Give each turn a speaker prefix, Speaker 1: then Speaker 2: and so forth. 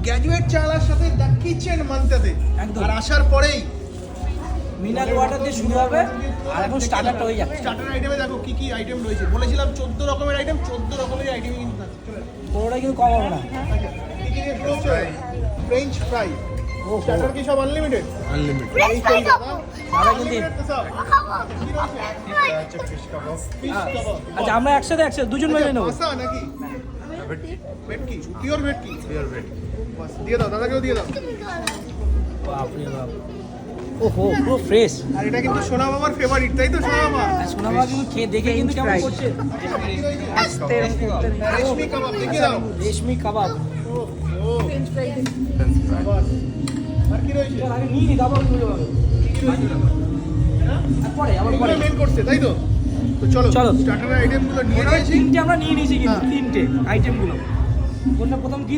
Speaker 1: Graduate চালার সাথে the kitchen মানতেতে
Speaker 2: একদম।
Speaker 1: আর আসার পরেই
Speaker 2: মিনারেল ওয়াটার দিয়ে শুরু হবে আর এখন স্টার্টারটা হয়ে যাচ্ছে।
Speaker 1: স্টার্টার আইটেমে দেখো কি কি আইটেম রয়েছে। বলেছিলাম 14 রকমের আইটেম, 14 রকমের আইটেমই কিন্তু থাকছে। চলে আসো।
Speaker 2: পুরোটা কিন্তু কম হবে না।
Speaker 1: কি কি রয়েছে? French fry. স্টার্টার কি সব আনলিমিটেড?
Speaker 3: আনলিমিটেড।
Speaker 1: ফ্রেঞ্চ ফ্রাই দাদা।
Speaker 2: দাদা কিন্তু
Speaker 1: ফিশ কাবাব।
Speaker 2: আচ্ছা আমরা একসাথে দুজন মিলে নেবো।
Speaker 1: পাসা নাকি? ভেটকি, পিওর ভেটকি।
Speaker 3: Pure veg.
Speaker 1: বাস দিয়ে দাও, দাদাকেও দিয়ে দাও।
Speaker 2: বাপরে বাপ, ওহো পুরো ফ্রেশ।
Speaker 1: আর এটা কিন্তু সোনা মামার ফেভারিট, তাই তো সোনা মামা?
Speaker 2: সোনা বাবা কিন্তু খেয়ে দেখে কিন্তু কেমন করছে।
Speaker 1: রেশমি কাবাব দেখিয়ে দাও।
Speaker 2: রেশমি কাবাব।
Speaker 1: ও
Speaker 3: ফ্রেঞ্চ ফ্রাই।
Speaker 1: আর কি রয়েছে?
Speaker 2: আগে নিয়ে নিই, তারপর বুঝতে পারবে। আর পরে আবার
Speaker 1: এগুলো
Speaker 2: পরে।
Speaker 1: মেন করছে, তাই তো? তো চলো
Speaker 2: চলো।
Speaker 1: স্টার্টার আইটেমগুলো নিয়ে নিয়েছি।
Speaker 2: তিনটে আমরা নিয়ে নিয়েছি কিন্তু, তিনটে আইটেমগুলো। কোনটা প্রথম কি